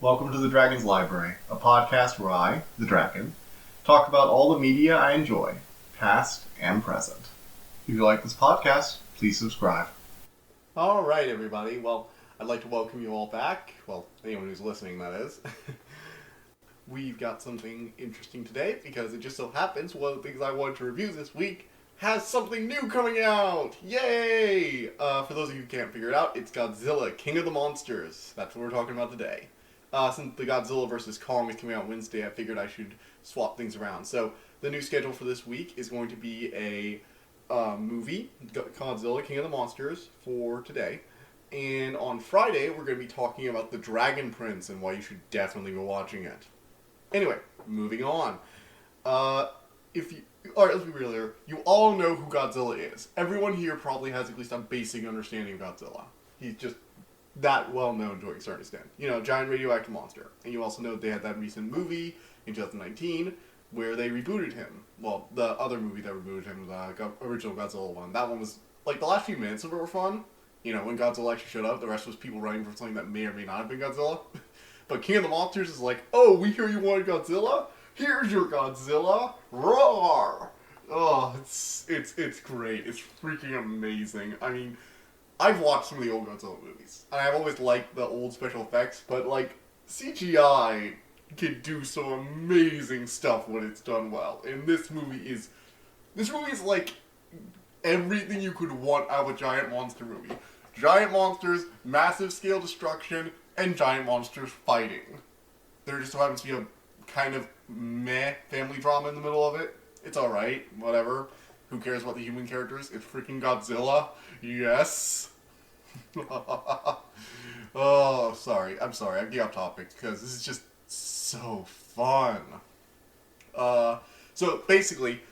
Welcome to the Dragon's Library, a podcast where I, the Dragon, talk about all the media I enjoy, past and present. If you like this podcast, please subscribe. Alright, everybody. Well, I'd like to welcome you all back. Well, anyone who's listening, that is. We've got something interesting today because it just so happens one of the things I wanted to review this week has something new coming out! Yay! For those of you who can't figure it out, it's Godzilla, King of the Monsters. That's what we're talking about today. Since the Godzilla vs. Kong is coming out Wednesday, I figured I should swap things around. So, the new schedule for this week is going to be a movie, Godzilla, King of the Monsters, for today. And on Friday, we're going to be talking about The Dragon Prince and why you should definitely be watching it. Anyway, moving on. Alright, let's be real here. You all know who Godzilla is. Everyone here probably has at least a basic understanding of Godzilla. He's just that well known to a certain extent. You know, giant radioactive monster. And you also know they had that recent movie in 2019 where they rebooted him. Well, the other movie that rebooted him, the original Godzilla one. That one was, like, the last few minutes of it were fun. You know, when Godzilla actually showed up, the rest was people running from something that may or may not have been Godzilla. But King of the Monsters is like, oh, we hear you wanted Godzilla? Here's your Godzilla! Roar! Oh, it's great. It's freaking amazing. I mean, I've watched some of the old Godzilla movies, and I've always liked the old special effects, but, like, CGI can do some amazing stuff when it's done well. And this movie is like everything you could want out of a giant monster movie. Giant monsters, massive scale destruction, and giant monsters fighting. There just so happens to be a kind of meh family drama in the middle of it. It's alright, whatever. Who cares about the human characters? It's freaking Godzilla. Yes. Oh, sorry. I'm sorry. I'm getting off topic because this is just so fun. So basically,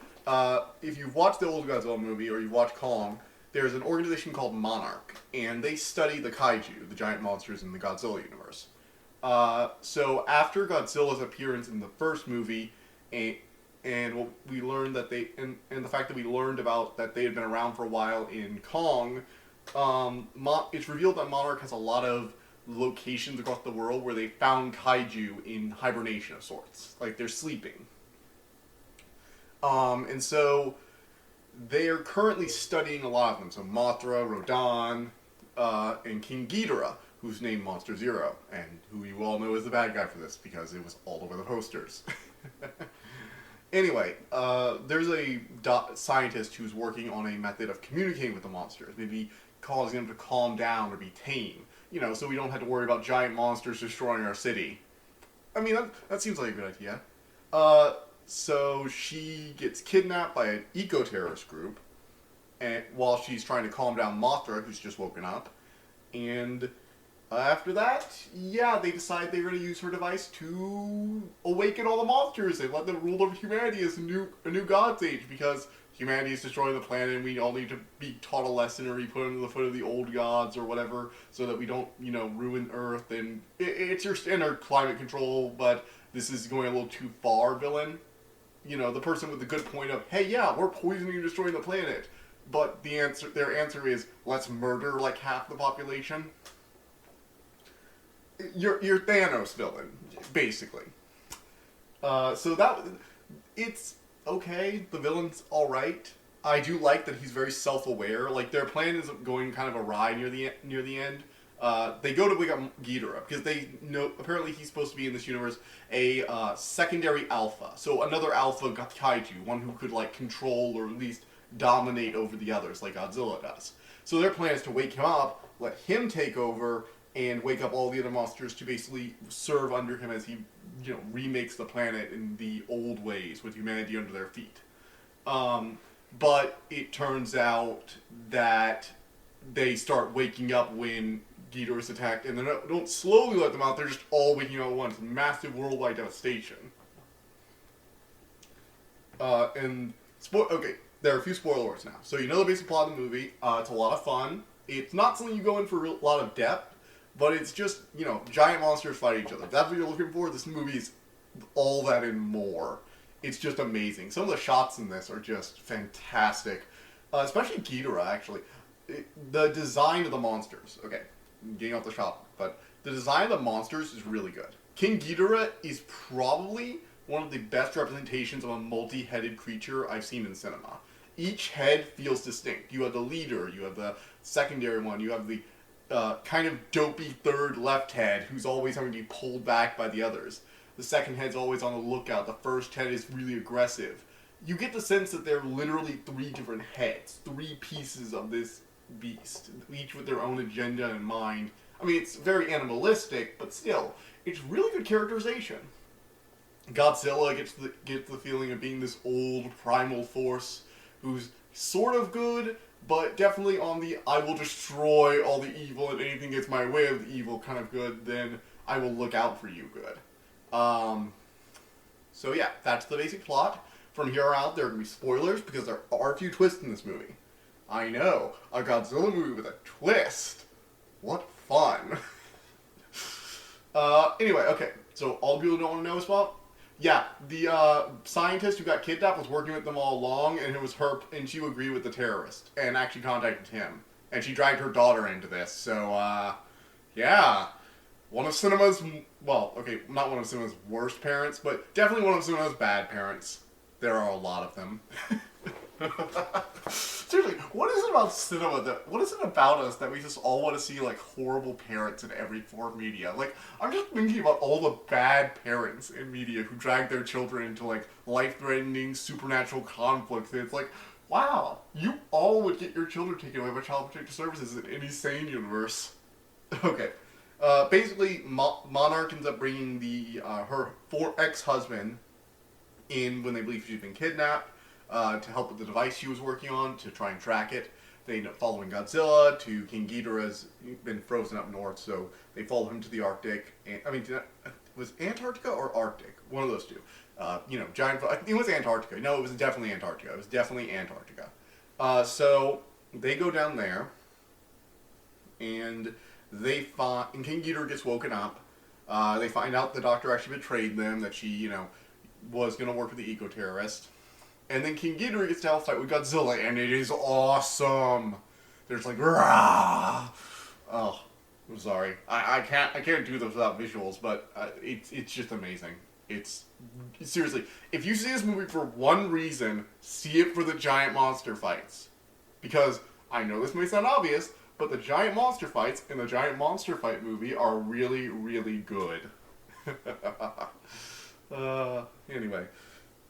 if you've watched the old Godzilla movie or you've watched Kong, there's an organization called Monarch, and they study the kaiju, the giant monsters in the Godzilla universe. So after Godzilla's appearance in the first movie, and what we learned that and the fact that we learned about that they had been around for a while in Kong, it's revealed that Monarch has a lot of locations across the world where they found kaiju in hibernation of sorts, like they're sleeping. And so they are currently studying a lot of them. So Mothra, Rodan, and King Ghidorah, who's named Monster Zero, and who you all know is the bad guy for this because it was all over the posters. Anyway, there's a scientist who's working on a method of communicating with the monsters, maybe causing them to calm down or be tame, you know, so we don't have to worry about giant monsters destroying our city. I mean, that seems like a good idea. So she gets kidnapped by an eco-terrorist group, and while she's trying to calm down Mothra, who's just woken up, and after that, yeah, they decide they're going to use her device to awaken all the monsters and let them rule over humanity as a new God's Age, because humanity is destroying the planet and we all need to be taught a lesson or be put under the foot of the old gods or whatever so that we don't, you know, ruin Earth. And it's your standard climate control, but this is going a little too far, villain. You know, the person with the good point of, hey, yeah, we're poisoning and destroying the planet. But their answer is, let's murder like half the population. You're Thanos villain, basically. It's okay. The villain's alright. I do like that he's very self-aware. Like, their plan is going kind of awry near the end. They go to wake up Ghidorah because they know apparently he's supposed to be in this universe a secondary alpha. So another alpha kaiju, one who could like control or at least dominate over the others like Godzilla does. So their plan is to wake him up, let him take over, and wake up all the other monsters to basically serve under him as he, you know, remakes the planet in the old ways with humanity under their feet. But it turns out that they start waking up when Ghidorah's attacked, and they don't slowly let them out, they're just all waking up at once. Massive worldwide devastation. Okay, there are a few spoiler alerts now. So you know the basic plot of the movie. It's a lot of fun. It's not something you go in for a lot of depth, but it's just, you know, giant monsters fight each other. If that's what you're looking for, this movie is all that and more. It's just amazing. Some of the shots in this are just fantastic. Especially Ghidorah, actually. The design of the monsters. Okay, getting off the shop, but the design of the monsters is really good. King Ghidorah is probably one of the best representations of a multi-headed creature I've seen in cinema. Each head feels distinct. You have the leader, you have the secondary one, you have the kind of dopey third left head who's always having to be pulled back by the others. The second head's always on the lookout. The first head is really aggressive. You get the sense that they're literally three different heads, three pieces of this beast, each with their own agenda in mind. I mean, it's very animalistic, but still, it's really good characterization. Godzilla gets the feeling of being this old primal force who's sort of good, but definitely on the I will destroy all the evil and anything gets my way of the evil kind of good, then I will look out for you good. So yeah, that's the basic plot. From here on out, there are going to be spoilers because there are a few twists in this movie. I know, a Godzilla movie with a twist. What fun. Anyway, okay, so all people don't want to know is about. Yeah, the scientist who got kidnapped was working with them all along, and it was her, and she agreed with the terrorist, and actually contacted him. And she dragged her daughter into this, so, yeah. One of cinema's, well, okay, not one of cinema's worst parents, but definitely one of cinema's bad parents. There are a lot of them. Seriously, what is it about cinema what is it about us that we just all want to see, like, horrible parents in every form of media? Like, I'm just thinking about all the bad parents in media who drag their children into, like, life-threatening supernatural conflicts. And it's like, wow, you all would get your children taken away by Child Protective Services in any sane universe. Okay. Basically, Monarch ends up bringing her ex-husband in when they believe she's been kidnapped to help with the device she was working on to try and track it. They end up following Godzilla to King Ghidorah's been frozen up north, so they follow him to the Arctic. Was Antarctica or Arctic? One of those two. Giant. It was Antarctica. No, it was definitely Antarctica. It was definitely Antarctica. So they go down there, and and King Ghidorah gets woken up. They find out the doctor actually betrayed them, that she, was going to work with the eco-terrorist. And then King Ghidorah gets to have a fight with Godzilla, and it is awesome. There's like, rah! Oh, I'm sorry. I can't do this without visuals, but it's just amazing. It's seriously, if you see this movie for one reason, see it for the giant monster fights. Because I know this may sound obvious, but the giant monster fights in the giant monster fight movie are really, really good. Anyway.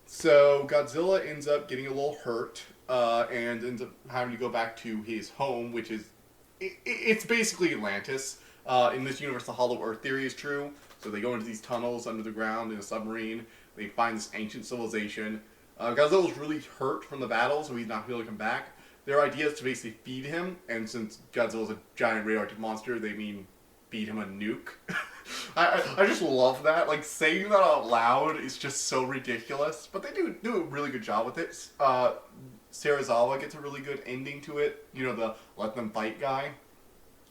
So Godzilla ends up getting a little hurt, and ends up having to go back to his home, which is, it's basically Atlantis. In this universe, the Hollow Earth theory is true. So they go into these tunnels under the ground in a submarine. They find this ancient civilization. Godzilla's really hurt from the battle, so he's not able to come back. Their idea is to basically feed him, and since Godzilla's a giant radioactive monster, they mean feed him a nuke. I just love that. Like, saying that out loud is just so ridiculous. But they do a really good job with it. Serizawa gets a really good ending to it. The let them fight guy.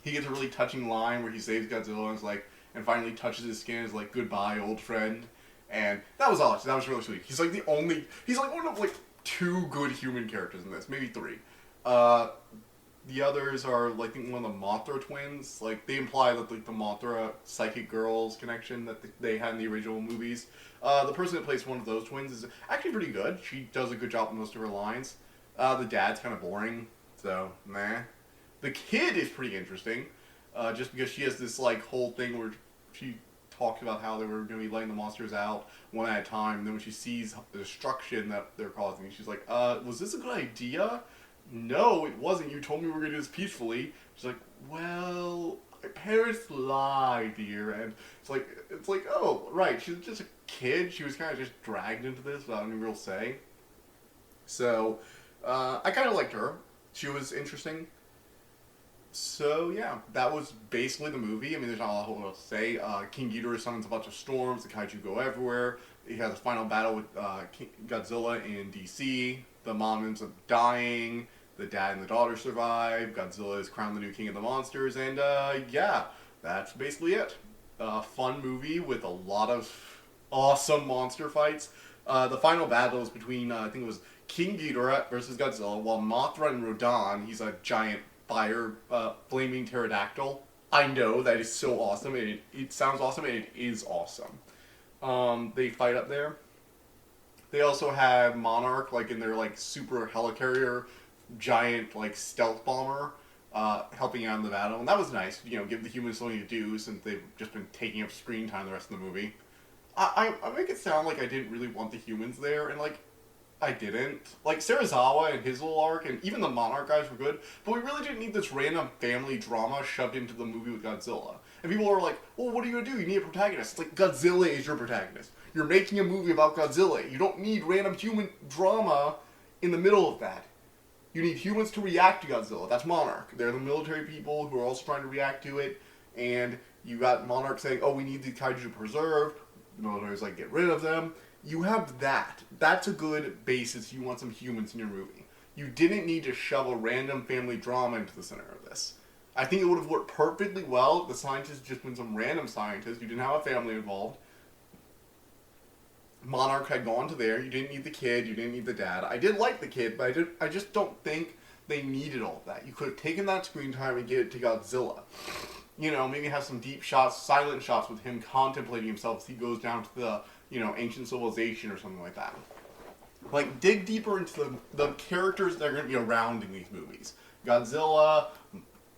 He gets a really touching line where he saves Godzilla and is like, and finally touches his skin and is like, goodbye, old friend. And that was awesome. That was really sweet. He's like one of like two good human characters in this. Maybe three. The others are, like, I think one of the Mothra twins. Like, they imply that, like, the Mothra psychic girls connection that they had in the original movies. The person that plays one of those twins is actually pretty good. She does a good job with most of her lines. The dad's kind of boring, so, meh. The kid is pretty interesting, just because she has this, like, whole thing where she talked about how they were going to be letting the monsters out one at a time, and then when she sees the destruction that they're causing, she's like, was this a good idea? No, it wasn't. You told me we were going to do this peacefully. She's like, well, my parents lied, dear. And it's like, oh, right. She was just a kid. She was kind of just dragged into this without any real say. So, I kind of liked her. She was interesting. So, yeah, that was basically the movie. I mean, there's not a whole lot to say. King Ghidorah summons a bunch of storms. The kaiju go everywhere. He has a final battle with Godzilla in DC. The mom ends up dying. The dad and the daughter survive. Godzilla is crowned the new king of the monsters. And, yeah, that's basically it. Fun movie with a lot of awesome monster fights. The final battle is between, I think it was King Ghidorah versus Godzilla, while Mothra and Rodan, he's a giant fire, flaming pterodactyl. I know that is so awesome, and it sounds awesome, and it is awesome. They fight up there. They also have Monarch, like, in their, like, super helicarrier, giant, like, stealth bomber, helping out in the battle. And that was nice, you know, give the humans something to do since they've just been taking up screen time the rest of the movie. I make it sound like I didn't really want the humans there, and, like, I didn't. Like, Serizawa and his little arc, and even the Monarch guys were good, but we really didn't need this random family drama shoved into the movie with Godzilla. And people are like, well, what are you gonna do? You need a protagonist. It's like, Godzilla is your protagonist. You're making a movie about Godzilla. You don't need random human drama in the middle of that. You need humans to react to Godzilla. That's Monarch. They're the military people who are also trying to react to it, and you got Monarch saying, oh, we need the kaiju preserved. The military's like, get rid of them. You have that. That's a good basis. You want some humans in your movie. You didn't need to shove a random family drama into the center of this. I think it would have worked perfectly well if the scientists just been some random scientists. You didn't have a family involved. Monarch had gone to there. You didn't need the kid. You didn't need the dad. I did like the kid, but I just don't think they needed all of that. You could have taken that screen time and get it to Godzilla. You know, maybe have some deep shots, silent shots with him contemplating himself as he goes down to the, you know, ancient civilization or something like that. Like, dig deeper into the characters that are going to be around in these movies. Godzilla,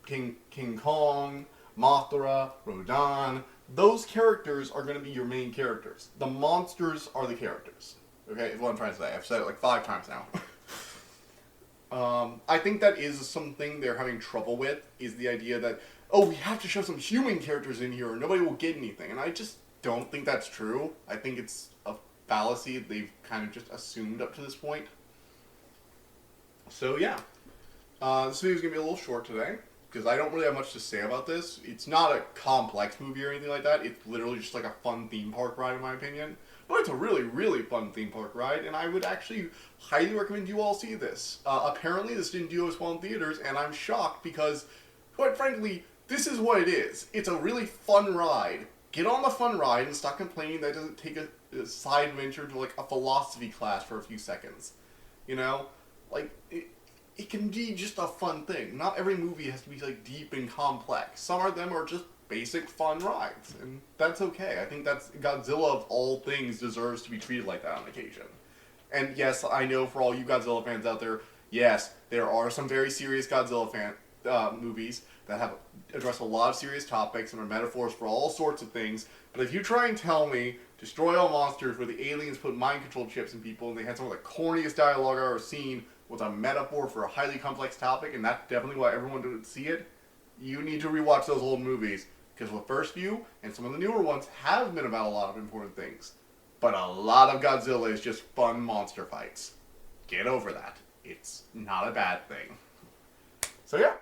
King Kong, Mothra, Rodan. Those characters are going to be your main characters. The monsters are the characters. Okay, is what I'm trying to say. I've said it like 5 times now. I think that is something they're having trouble with, is the idea that, oh, we have to show some human characters in here or nobody will get anything. And I just don't think that's true. I think it's a fallacy they've kind of just assumed up to this point. So, yeah. This video is going to be a little short today, because I don't really have much to say about this. It's not a complex movie or anything like that. It's literally just like a fun theme park ride, in my opinion. But it's a really, really fun theme park ride, and I would actually highly recommend you all see this. Apparently, this didn't do as well in theaters, and I'm shocked because, quite frankly, this is what it is. It's a really fun ride. Get on the fun ride and stop complaining that it doesn't take a side venture to, like, a philosophy class for a few seconds. You know? Like, it can be just a fun thing. Not every movie has to be, like, deep and complex. Some of them are just basic fun rides, and that's okay. I think that's Godzilla of all things deserves to be treated like that on occasion. And yes, I know for all you Godzilla fans out there, yes, there are some very serious Godzilla movies that have addressed a lot of serious topics and are metaphors for all sorts of things. But if you try and tell me Destroy All Monsters, where the aliens put mind control chips in people and they had some of the corniest dialogue I've ever seen, was a metaphor for a highly complex topic, and that's definitely why everyone didn't see it, you need to rewatch those old movies. Because the first few, and some of the newer ones, have been about a lot of important things. But a lot of Godzilla is just fun monster fights. Get over that. It's not a bad thing. So yeah.